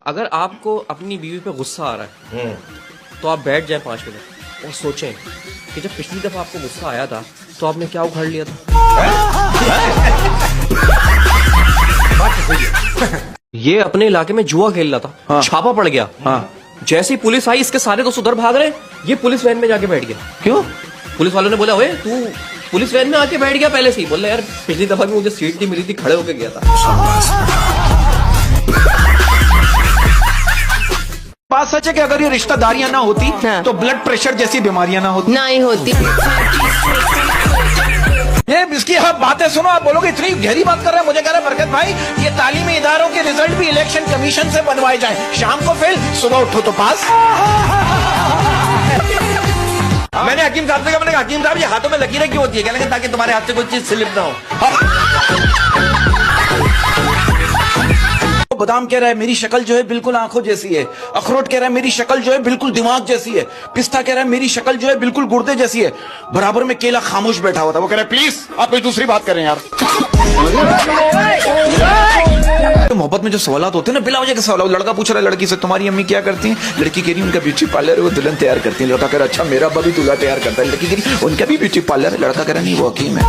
अगर आपको अपनी बीवी पे गुस्सा आ रहा है तो आप बैठ जाएं 5 मिनट और सोचें कि जब पिछली दफा आपको गुस्सा आया था तो आपने क्या उखाड़ लिया था। ये अपने इलाके में जुआ खेल रहा था। हाँ। छापा पड़ गया। हाँ। जैसे ही पुलिस आई इसके सारे दोस्त उधर भाग रहे, ये पुलिस वैन में जाके बैठ गया। क्यों? पुलिस वालों ने बोला ओए तू पुलिस वैन में आके बैठ गया पहले से ही। बोला यार पिछली दफा भी मुझे सीट नहीं मिली थी, खड़े होके गया था। बात सच है कि अगर ये रिश्तेदारियां ना होती हाँ। तो ब्लड प्रेशर जैसी बीमारियां ना होती। नहीं होती। ये इसकी आप बातें सुनो, आप बोलोगे इतनी गहरी बात कर रहे हैं। मुझे कह रहे हैं बरकत भाई ये तालीमी इदारों के रिजल्ट भी इलेक्शन कमीशन से बनवाए जाएं। शाम को फेल, सुबह उठो तो पास। मैंने हकीम साहब से कहा, मैंने कहा हकीम साहब ये हाथों में लकीरें क्यों होती है? कहने लगे ताकि तुम्हारे हाथ से कोई चीज स्लिप ना हो। बादाम कह रहा है मेरी शक्ल जो है बिल्कुल आंखों जैसी है। अखरोट कह रहा है मेरी शक्ल जो है बिल्कुल दिमाग जैसी है। पिस्ता कह रहा है मेरी शक्ल जो है बिल्कुल गुर्दे जैसी है। बराबर में केला खामोश बैठा हुआ था। वो कह रहा है प्लीज आप कोई दूसरी बात करें यार। मोहब्बत में जो सवाल होते हैं ना, बिला वजह के सवाल। लड़का पूछ रहा है लड़की से तुम्हारी अम्मी क्या करती हैं? लड़की कह रही उनका ब्यूटी पार्लर है, वो दुल्हन तैयार करती है। लड़का कह रहा अच्छा मेरा अब्बा भी दूल्हा तैयार करता है। लड़की कह रही उनका भी ब्यूटी पार्लर है। लड़का कह रहा नहीं वो हकीम है।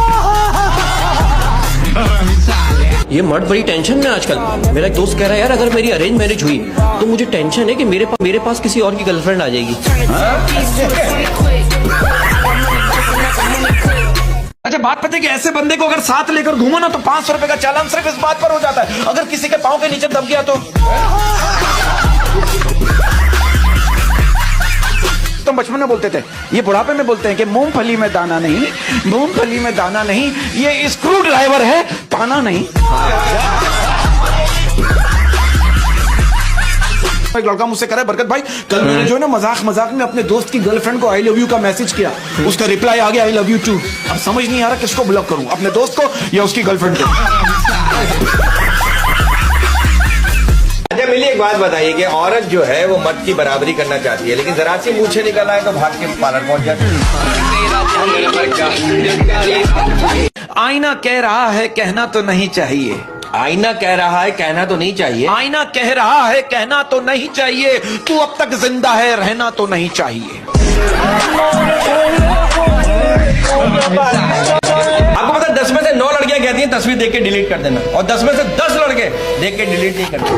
ये मर्द बड़ी टेंशन में आजकल। मेरा एक दोस्त कह रहा है यार अगर मेरी अरेंज मैरिज हुई तो मुझे टेंशन है कि मेरे पास किसी और की गर्लफ्रेंड आ जाएगी। अच्छा, बात पता है कि ऐसे बंदे को अगर साथ लेकर घूमो ना तो 500 रुपए का चालान सिर्फ इस बात पर हो जाता है अगर किसी के पाँव के नीचे दब गया तो। तुम बचपन में बोलते थे, ये बुढ़ापे में बोलते हैं कि मूंगफली में दाना नहीं, मूंगफली में दाना नहीं, ये स्क्रू ड्राइवर है पाना नहीं। एक लड़का मुझसे कह रहा है बरकत भाई कल मैंने जो है ना मजाक में अपने दोस्त की गर्लफ्रेंड को आई लव यू का मैसेज किया, उसका रिप्लाई आ गया आई लव यू टू। अब समझ नहीं आ रहा किसको ब्लॉक करूं, अपने दोस्त को या उसकी गर्लफ्रेंड को। अच्छा मिली एक बात बताइए कि औरत जो है वो मर्द की बराबरी करना चाहती है लेकिन जरा सी मूछे निकल आए तो भाग के पार्लर पहुंच जाती है। आईना कह रहा है कहना तो नहीं चाहिए। आईना कह रहा है कहना तो नहीं चाहिए। आईना कह रहा है कहना तो नहीं चाहिए। तू अब तक जिंदा है रहना तो नहीं चाहिए। आपको पता है 10 में से 9 लड़कियां कहती हैं तस्वीर देख के डिलीट कर देना और 10 में से 10 लड़के देख के डिलीट नहीं करते।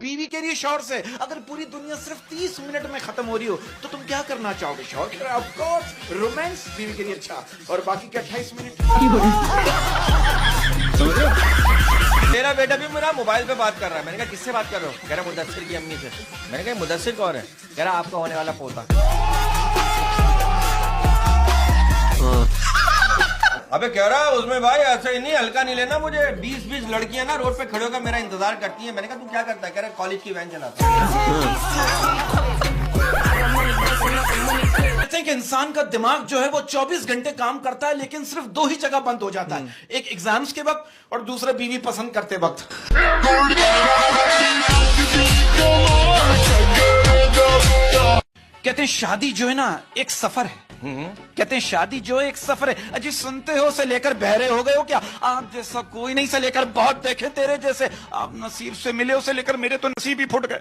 बीवी के लिए शौहर से अगर पूरी दुनिया सिर्फ 30 मिनट में खत्म हो रही हो तो तुम क्या करना चाहोगे? शौहर ऑफ कोर्स रोमांस बीवी के लिए अच्छा, और बाकी के 28 मिनट। मेरा बेटा भी मेरा मोबाइल पे बात कर रहा है। मैंने कहा किससे बात कर रहे हो? कह रहा मुदस्सिर की अम्मी से। मैंने कहा मुदस्सिर कौन है? कह रहा आपका होने वाला पोता। अबे कह रहा उसमें भाई ऐसा ही नहीं हल्का नहीं लेना, मुझे 20-20 लड़कियां ना रोड पे खड़े होकर मेरा इंतजार करती हैं। मैंने कहा तू क्या करता है? कह रहा कॉलेज की वैन चलाता है। कि इंसान का दिमाग जो है वो 24 घंटे काम करता है लेकिन सिर्फ 2 ही जगह बंद हो जाता है, एक एग्जाम्स के वक्त और दूसरा बीवी पसंद करते वक्त। कहते हैं शादी जो है ना एक सफर है। कहते हैं शादी जो है एक सफर है। अजी सुनते हो से लेकर बहरे हो गए हो क्या? आप जैसा कोई नहीं से लेकर बहुत देखे तेरे जैसे। आप नसीब से मिले उसे लेकर मेरे तो नसीब ही फूट गए।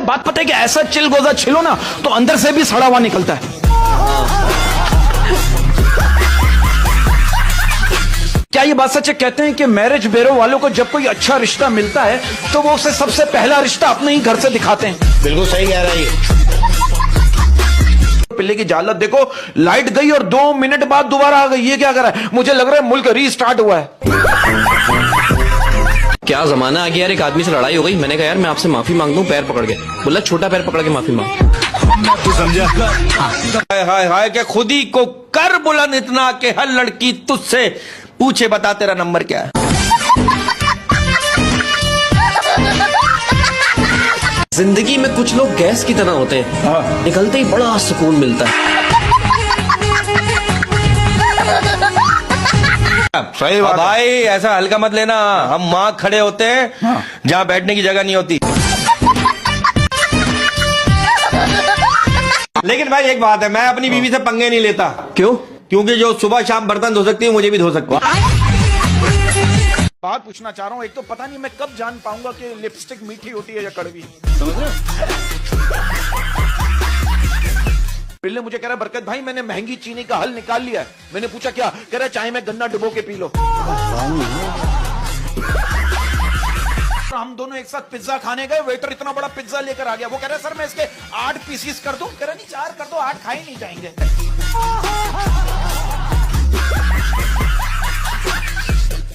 बात पता है कि ऐसा चिल गोजा छिलो ना तो अंदर से भी सड़ा हुआ निकलता है। क्या ये बात सच है? कहते हैं कि मैरिज ब्यूरो वालों को जब कोई अच्छा रिश्ता मिलता है तो वो उसे सबसे पहला रिश्ता अपने ही घर से दिखाते हैं। बिल्कुल सही कह रहा है ये। पिल्ले की जालत देखो, लाइट गई और 2 मिनट बाद दोबारा आ गई। ये क्या कर रहा है? मुझे लग रहा है मुल्क रीस्टार्ट हुआ है। क्या जमाना आ गया यार, एक आदमी से लड़ाई हो गई। मैंने कहा यार मैं आपसे माफी मांग दूं पैर पकड़ के। बोला छोटा पैर पकड़ के माफी मांग। तू समझा? हाय हाय हाय के खुद ही को कर बुलंद इतना कि हर लड़की तुझसे पूछे बता तेरा नंबर क्या है। जिंदगी में कुछ लोग गैस की तरह होते हैं, निकलते ही बड़ा सुकून मिलता है। सही बात है। भाई ऐसा हल्का मत लेना, हम वहां खड़े होते हैं जहां बैठने की जगह नहीं होती। लेकिन भाई एक बात है, मैं अपनी बीवी से पंगे नहीं लेता। क्यों? क्योंकि जो सुबह शाम बर्तन धो सकती है मुझे भी धो सकती है। बात पूछना चाह रहा हूँ, एक तो पता नहीं मैं कब जान पाऊंगा कि लिपस्टिक मीठी होती है या कड़वी, समझ रहे हो? पिल्ले मुझे कह रहा है बरकत भाई मैंने महंगी चीनी का हल निकाल लिया है। मैंने पूछा क्या? कह रहा है चाय में गन्ना डुबो के पी लो। हम दोनों एक साथ पिज्जा खाने गए, वेटर इतना बड़ा पिज्जा लेकर आ गया। वो कह रहा है सर मैं इसके 8 पीसीस कर दूं। कह रहा नहीं 4 कर दो, 8 खाए नहीं जाएंगे।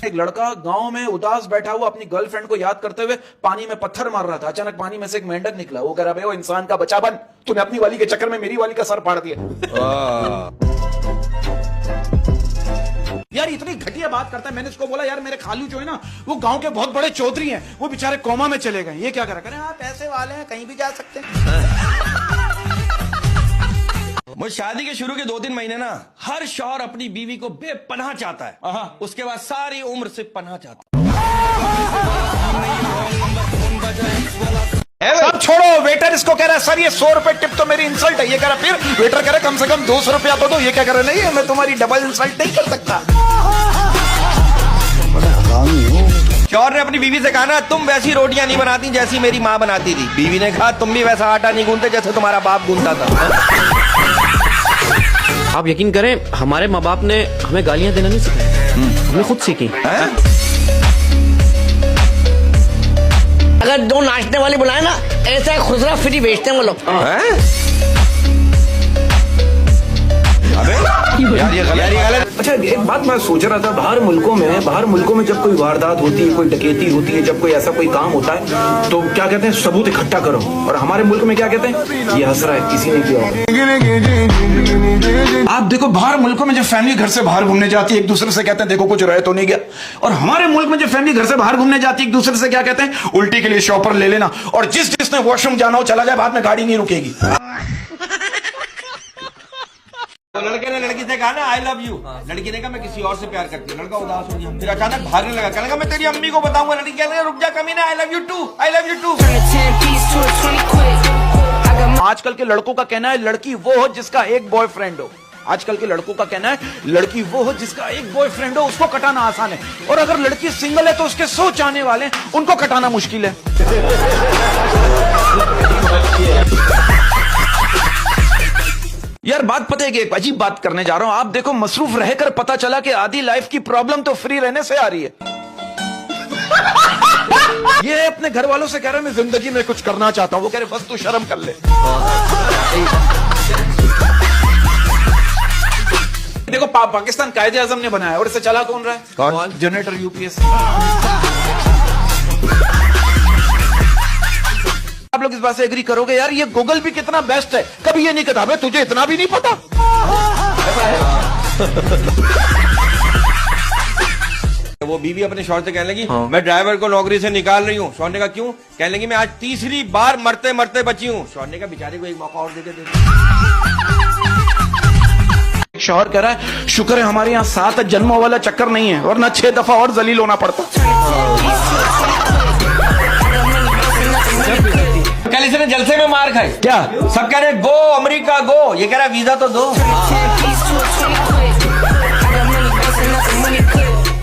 एक लड़का गांव में उदास बैठा हुआ अपनी गर्लफ्रेंड को याद करते हुए पानी में पत्थर मार रहा था। अचानक पानी में से एक मेंढक निकला। वो कह रहा भाई वो इंसान का बच्चा बन, तूने अपनी वाली के चक्कर में मेरी वाली का सर फाड़ दिया। यार इतनी घटिया बात करता है। मैंने उसको बोला यार मेरे खालू जो है ना वो गांव के बहुत बड़े चौधरी हैं, वो बेचारे कोमा में चले गए। ये क्या करा? करें आप पैसे वाले हैं, कहीं भी जा सकते हैं। मुझे शादी के शुरू के 2-3 महीने ना हर शौहर अपनी बीवी को बेपनाह चाहता है, उसके बाद सारी उम्र से पनाह चाहता है। सब छोड़ो, वेटर इसको कह रहा है सर ये 100 रुपए टिप तो मेरी इंसल्ट है। ये कह रहा फिर वेटर कह रहा है कम से कम 200 रुपया तो दो। ये क्या कर रहा है? नहीं मैं तुम्हारी डबल इंसल्ट नहीं कर सकता। शौहर ने अपनी बीवी से कहा ना तुम वैसी रोटियां नहीं बनाती जैसी मेरी माँ बनाती थी। बीवी ने कहा तुम भी वैसा आटा नहीं गूंथते जैसे तुम्हारा बाप गूंथता था। आप यकीन करें हमारे माँ बाप ने हमें गालियां देना नहीं सिखाया, हमने खुद सीखी। अगर 2 नाचने वाले बुलाए ना ऐसा खुदरा फ्री बेचते हैं वो लोग। यार ये गलत। अच्छा एक बात मैं सोच रहा था, बाहर मुल्कों में जब कोई वारदात होती है, कोई डकैती होती है, जब कोई ऐसा कोई काम होता है तो क्या कहते हैं? सबूत इकट्ठा करो। और हमारे मुल्क में क्या कहते हैं? ये हंस रहा है, किसी ने किया होगा। आप देखो बाहर मुल्कों में जब फैमिली घर से बाहर घूमने जाती है एक दूसरे से कहते हैं देखो कुछ रह तो नहीं गया। और हमारे मुल्क में जब फैमिली घर से बाहर घूमने जाती है एक दूसरे से क्या कहते हैं? उल्टी के लिए शॉपर ले लेना, और जिसने वॉशरूम जाना हो चला जाए, बाद में गाड़ी नहीं रुकेगी। तो लड़के ने लड़की से कहा ना आई लव यू, लड़की ने कहा मैं किसी और से प्यार करती हूँ। लड़का उदास हो गया, फिर अचानक भागने लगा, कहने लगा मैं तेरी अम्मी को बताऊंगा। लड़की कहने लगा रुक जा कमीना, I love you too, I love you too. आजकल के लड़कों का कहना है लड़की वो हो जिसका एक बॉयफ्रेंड हो। आजकल के लड़कों का कहना है लड़की वो हो जिसका एक बॉयफ्रेंड हो, उसको कटाना आसान है। और अगर लड़की सिंगल है तो उसके 100 चाहने वाले हैं, उनको कटाना मुश्किल है। यार बात पता है कि एक अजीब बात करने जा रहा हूं। आप देखो मसरूफ रहकर पता चला कि आधी लाइफ की प्रॉब्लम तो फ्री रहने से आ रही है। ये अपने घर वालों से कह रहा है मैं जिंदगी में कुछ करना चाहता हूं। वो कह रहे बस तू शर्म कर ले। देखो पाकिस्तान कायदे आजम ने बनाया और इसे चला कौन रहा है? कौन? Generator UPS. आप लोग इस बात से एग्री करोगे यार ये गूगल भी कितना बेस्ट है। कभी ये नहीं कहता भाई तुझे इतना भी नहीं पता। वो बीवी अपने शौहर से कहने लगी मैं ड्राइवर को नौकरी से निकाल रही हूँ। शौहर ने कहा क्यों? कहने लगी मैं आज तीसरी बार मरते मरते बची हूँ। शौहर ने कहा बेचारे को एक मौका और दे दे। शौहर कह रहा है शुक्र है हमारे यहाँ 7 जन्मों वाला चक्कर नहीं है, वरना 6 दफा और जलील होना पड़ता। कल इसने जलसे में मार खाई। क्या? सब कह रहे गो अमेरिका गो, ये कह रहा वीजा तो दो।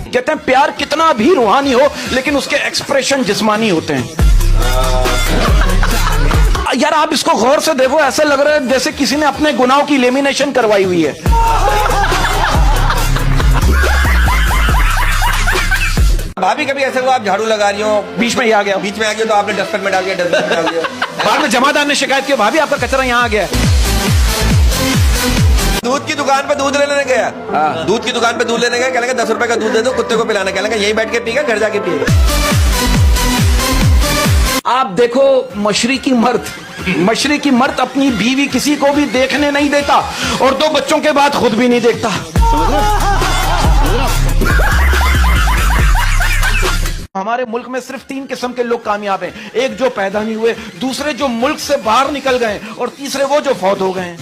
कहते हैं प्यार कितना भी रूहानी हो लेकिन उसके एक्सप्रेशन जिस्मानी होते हैं। यार आप इसको गौर से देखो, ऐसा लग रहा है जैसे किसी ने अपने गुनाहों की लेमिनेशन करवाई हुई है। भाभी कभी ऐसे हुआ आप झाड़ू लगा रही हो, बीच में ही आ गया, बीच में आ गया तो आपने डस्टबिन में डाल दिया, डस्टबिन में डाल दिया। बाद में जमादार ने शिकायत की भाभी आपका कचरा यहाँ आ गया है। दूध की दुकान पे दूध लेने गया, दूध की दुकान पे दूध लेने गया, कहने 10 रुपए का दूध दे दो कुत्ते को पिलाना। कहने यही बैठ के पीगा, घर जाके पिएगा। आप देखो मशरिकी मर्द अपनी बीवी किसी को भी देखने नहीं देता और 2 बच्चों के बाद खुद भी नहीं देखता। हमारे मुल्क में सिर्फ 3 किस्म के लोग कामयाब हैं। एक जो पैदा नहीं हुए, दूसरे जो मुल्क से बाहर निकल गए और तीसरे वो जो फौत हो गए हैं।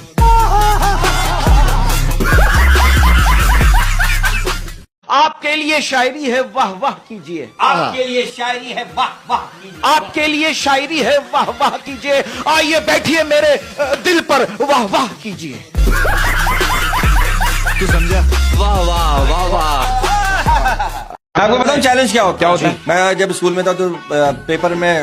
आपके लिए शायरी है, वाह वाह कीजिए। आपके लिए शायरी है, वाह वाह कीजिए। आपके लिए शायरी है, वाह वाह कीजिए। आइए बैठिए मेरे दिल पर, वाह वाह कीजिए। तू समझा? वाह वाह वाह वाह। मैं आपको बताऊं चैलेंज क्या होता है? मैं जब स्कूल में था तो पेपर में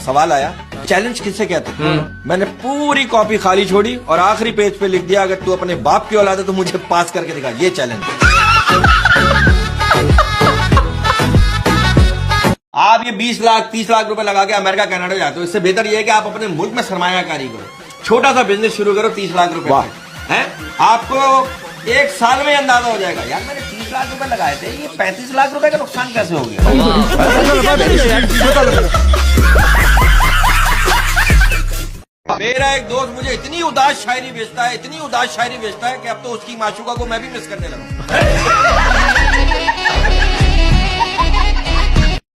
सवाल आया, चैलेंज किससे कहते हैं? मैंने पूरी कॉपी खाली छोड़ी और आखिरी पेज पे लिख दिया, अगर तू अपने बाप की औलाद है तो मुझे पास करके दिखा, ये चैलेंज। आप ये 20 लाख 30 लाख रुपए लगा के अमेरिका कनाडा जाते हो, इससे बेहतर ये है कि आप अपने मुल्क में सरमायाकारी करो, छोटा सा बिजनेस शुरू करो 30 लाख रुपए है, आपको 1 साल में अंदाजा हो जाएगा, यार मैंने 30 लाख रुपए लगाए थे, ये 35 लाख रुपए का नुकसान कैसे हो गया। मेरा एक दोस्त मुझे इतनी उदास शायरी बेचता है, इतनी उदास शायरी बेचता है कि अब तो उसकी माशूका को मैं भी मिस करने लगा।